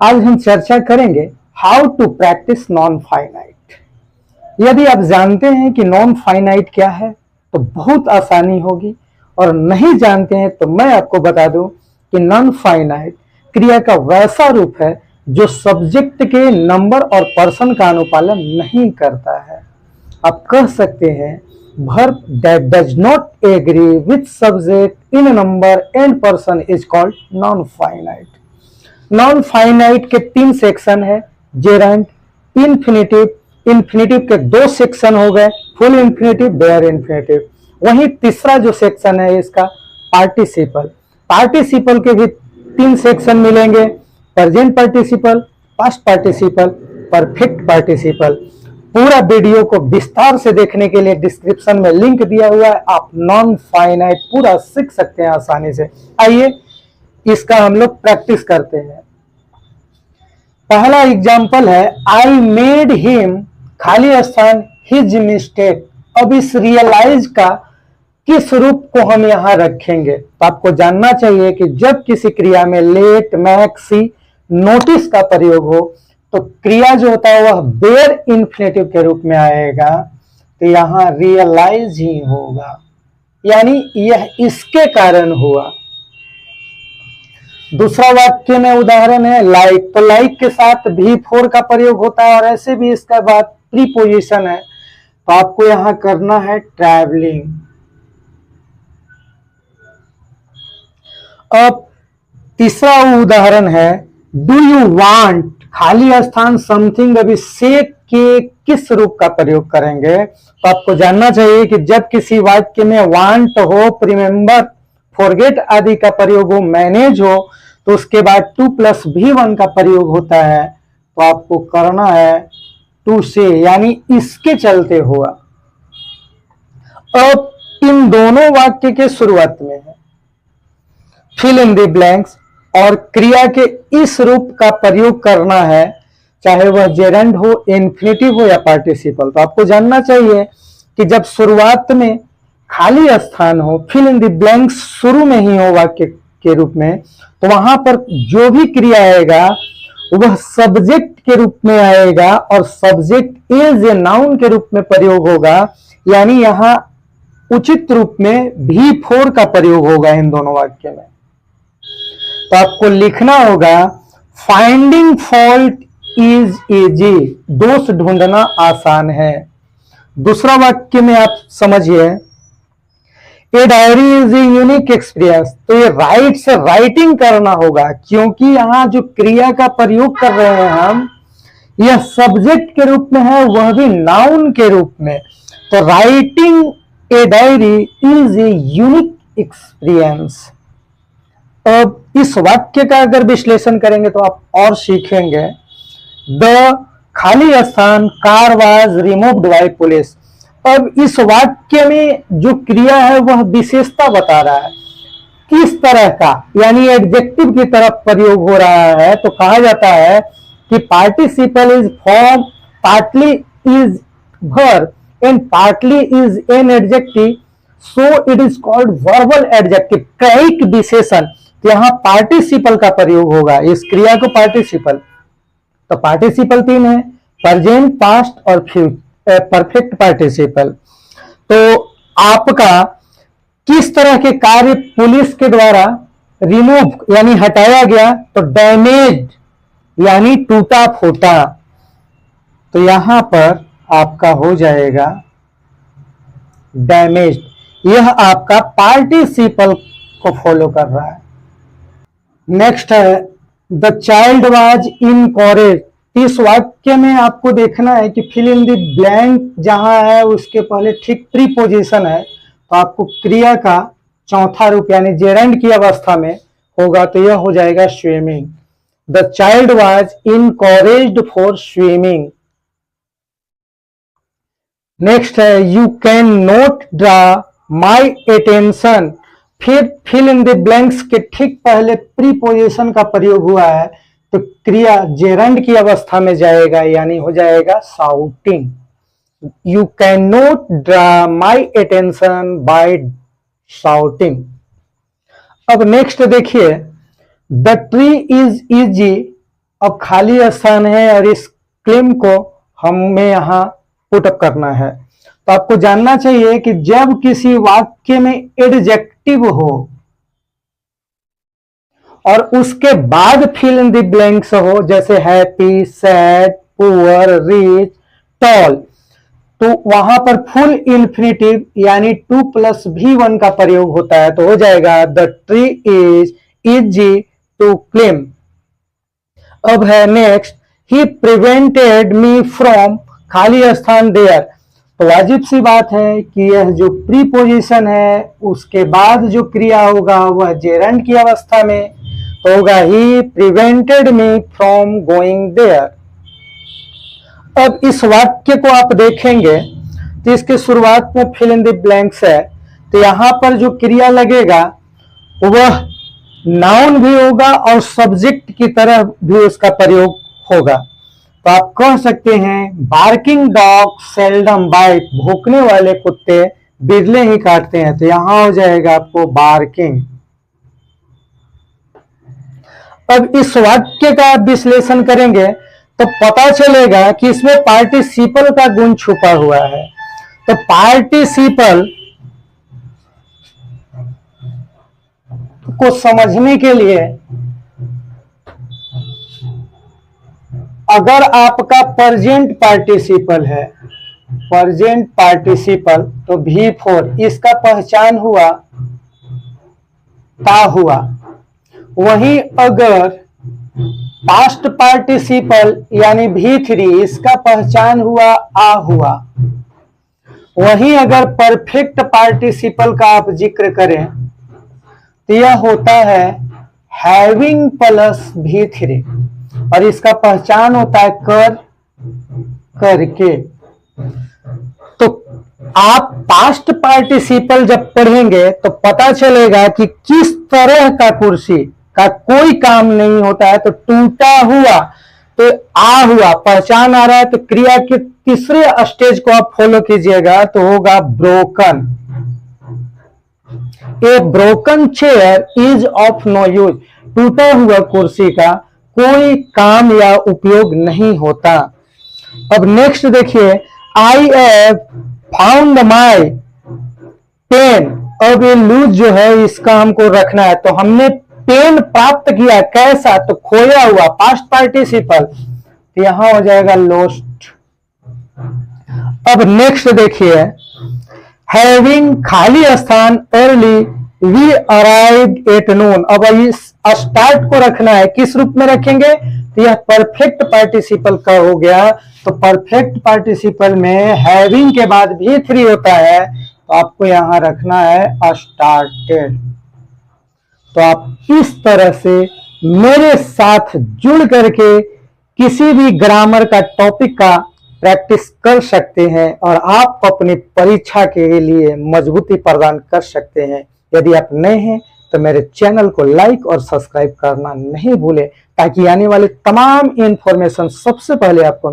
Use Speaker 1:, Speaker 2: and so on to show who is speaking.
Speaker 1: आज हम चर्चा करेंगे how to practise non finite. यदि आप जानते हैं कि नॉन फाइनाइट क्या है तो बहुत आसानी होगी, और नहीं जानते हैं तो मैं आपको बता दूं कि नॉन फाइनाइट क्रिया का वैसा रूप है जो सब्जेक्ट के नंबर और पर्सन का अनुपालन नहीं करता है। आप कह सकते हैं verb that does not agree with subject in a number and person is called non-finite। Non finite के 3 सेक्शन है, जेरंड, इन्फिनेटिव। इन्फिनेटिव के 2 सेक्शन हो गए, फुल इन्फिनेटिव, बेयर इन्फिनेटिव। वहीं तीसरा जो सेक्शन है इसका पार्टिसिपल। पार्टिसिपल के भी 3 सेक्शन मिलेंगे, present participle, past participle, perfect participle. पूरा वीडियो को विस्तार से देखने के लिए डिस्क्रिप्शन में लिंक दिया हुआ है, आप नॉन फाइनाइट पूरा सीख सकते हैं आसानी से। आइए इसका हम लोग प्रैक्टिस करते हैं। पहला एग्जाम्पल है आई मेड हिम, खाली स्थान, हिज मिस्टेक। अब इस रियलाइज का किस रूप को हम यहां रखेंगे? तो आपको जानना चाहिए कि जब किसी क्रिया में लेट, मैक, सी, नोटिस का प्रयोग हो तो क्रिया जो होता है वह बेयर इन्फिनेटिव के रूप में आएगा, तो यहां रियलाइज ही होगा, यानी यह इसके कारण हुआ। दूसरा वाक्य में उदाहरण है लाइक, तो लाइक के साथ भी फोर का प्रयोग होता है और ऐसे भी इसका बाद प्रीपोजिशन है, तो आपको यहां करना है ट्रैवलिंग। अब तीसरा उदाहरण है डू यू वांट, खाली स्थान, समथिंग। अभी से के किस रूप का प्रयोग करेंगे? तो आपको जानना चाहिए कि जब किसी वाक्य में वांट हो, रिमेंबर, फॉरगेट आदि का प्रयोग हो, मैनेज हो, तो उसके बाद टू प्लस V1 का प्रयोग होता है, तो आपको करना है टू से, यानी इसके चलते हुआ। अब इन दोनों वाक्य के शुरुआत में है फिल इन द ब्लैंक्स, और क्रिया के इस रूप का प्रयोग करना है, चाहे वह जेरंड हो, इन्फिनेटिव हो या पार्टिसिपल। तो आपको जानना चाहिए कि जब शुरुआत में खाली स्थान हो, फिल इन द ब्लैंक्स शुरू में ही हो वाक्य के रूप में, तो वहां पर जो भी क्रिया आएगा वह सब्जेक्ट के रूप में आएगा और सब्जेक्ट इज ए नाउन के रूप में प्रयोग होगा, यानी यहां उचित रूप में V4 का प्रयोग होगा इन दोनों वाक्य में। तो आपको लिखना होगा फाइंडिंग फॉल्ट इज इजी, दोष ढूंढना आसान है। दूसरा वाक्य में आप समझिए a diary is a unique experience, तो ये राइट से राइटिंग करना होगा, क्योंकि यहां जो क्रिया का प्रयोग कर रहे हैं हम, यह सब्जेक्ट के रूप में है, वह भी नाउन के रूप में। तो writing a diary is a unique experience. अब इस वाक्य का अगर विश्लेषण करेंगे तो आप और सीखेंगे द खाली स्थान car was removed by police. अब इस वाक्य में जो क्रिया है वह विशेषता बता रहा है, किस तरह का, यानी एडजेक्टिव की तरफ प्रयोग हो रहा है। तो कहा जाता है कि participle is form, partly is verb and partly is an adjective, so it is called verbal adjective, क्रयिक विशेषण। यहां पार्टिसिपल का प्रयोग होगा, इस क्रिया को पार्टिसिपल। तो पार्टिसिपल 3 है, प्रेजेंट, पास्ट और परफेक्ट पार्टिसिपल। तो आपका किस तरह के कार्य पुलिस के द्वारा रिमूव यानी हटाया गया? तो डैमेज यानी टूटा फूटा। तो यहां पर आपका हो जाएगा डैमेज, यह आपका पार्टिसिपल को फॉलो कर रहा है। नेक्स्ट है द चाइल्ड वाज इनकरेज। इस वाक्य में आपको देखना है कि फिल इन द ब्लैंक जहां है उसके पहले ठीक प्रीपोजिशन है, तो आपको क्रिया का चौथा रूप यानी जेरंड की अवस्था में होगा, तो यह हो जाएगा swimming. The child was encouraged for swimming. Next है you can not draw my attention. फिर फिल इन द ब्लैंक्स के ठीक पहले प्रीपोजिशन का प्रयोग हुआ है, तो क्रिया जेरंड की अवस्था में जाएगा, यानी हो जाएगा shouting. You can not draw my attention by shouting. अब नेक्स्ट देखिए द ट्री इज इजी अब खाली स्थान है और इस क्लेम को हमें यहाँ पुटअप करना है। तो आपको जानना चाहिए कि जब किसी वाक्य में एडजेक्टिव हो और उसके बाद फिल इन द ब्लैंक्स हो, जैसे happy, sad, poor, rich, tall, तो वहां पर फुल इन्फिनिटिव यानी 2+V1 का प्रयोग होता है। तो हो जाएगा the tree is easy to claim. अब है next, he prevented me from, खाली स्थान देयर। तो वाजिब सी बात है कि यह जो प्रीपोजिशन है उसके बाद जो क्रिया होगा वह जेरंड की अवस्था में, तो होगा ही prevented me from going there. अब इस वाक्य को आप देखेंगे तो इसके शुरुआत में फिल इन द ब्लैंक्स है, तो यहां पर जो क्रिया लगेगा वह नाउन भी होगा और सब्जेक्ट की तरह भी उसका प्रयोग होगा। तो आप कह सकते हैं बार्किंग डॉग सेल्डम बाइट, भौंकने वाले कुत्ते बिरले ही काटते हैं। तो यहां हो जाएगा आपको बार्किंग। अब इस वाक्य का आप विश्लेषण करेंगे तो पता चलेगा कि इसमें पार्टिसिपल का गुण छुपा हुआ है। तो पार्टिसिपल को समझने के लिए अगर आपका प्रेजेंट पार्टिसिपल है, प्रेजेंट पार्टिसिपल, तो V4 इसका पहचान हुआ ता हुआ। वहीं अगर पास्ट पार्टिसिपल यानी V3 इसका पहचान हुआ आ हुआ। वहीं अगर परफेक्ट पार्टिसिपल का आप जिक्र करें तो यह होता है हैविंग प्लस V3 और इसका पहचान होता है कर, करके। तो आप पास्ट पार्टिसिपल जब पढ़ेंगे तो पता चलेगा कि किस तरह का कुर्सी का कोई काम नहीं होता है। तो टूटा हुआ, तो आ हुआ, पहचान आ रहा है, तो क्रिया के तीसरे स्टेज को आप फॉलो कीजिएगा तो होगा broken. A broken chair is of no use, टूटा हुआ कुर्सी का कोई काम या उपयोग नहीं होता। अब नेक्स्ट देखिए, I have found my pen. अब ये लूज जो है इसका हमको रखना है, तो हमने पेन प्राप्त किया, कैसा, तो खोया हुआ, पास्ट पार्टिसिपल, तो यहां हो जाएगा लोस्ट। अब नेक्स्ट देखिए, हैविंग खाली स्थान early we arrive at noon. अब इस स्टार्ट को रखना है, किस रूप में रखेंगे, तो यह परफेक्ट पार्टिसिपल का हो गया। तो परफेक्ट पार्टिसिपल में हैविंग के बाद V3 होता है, तो आपको यहां रखना है स्टार्टेड। तो आप इस तरह से मेरे साथ जुड़ करके किसी भी ग्रामर का टॉपिक का प्रैक्टिस कर सकते हैं और आप अपनी परीक्षा के लिए मजबूती प्रदान कर सकते हैं। यदि आप नए हैं तो मेरे चैनल को लाइक और सब्सक्राइब करना नहीं भूलें, ताकि आने वाले तमाम इंफॉर्मेशन सबसे पहले आपको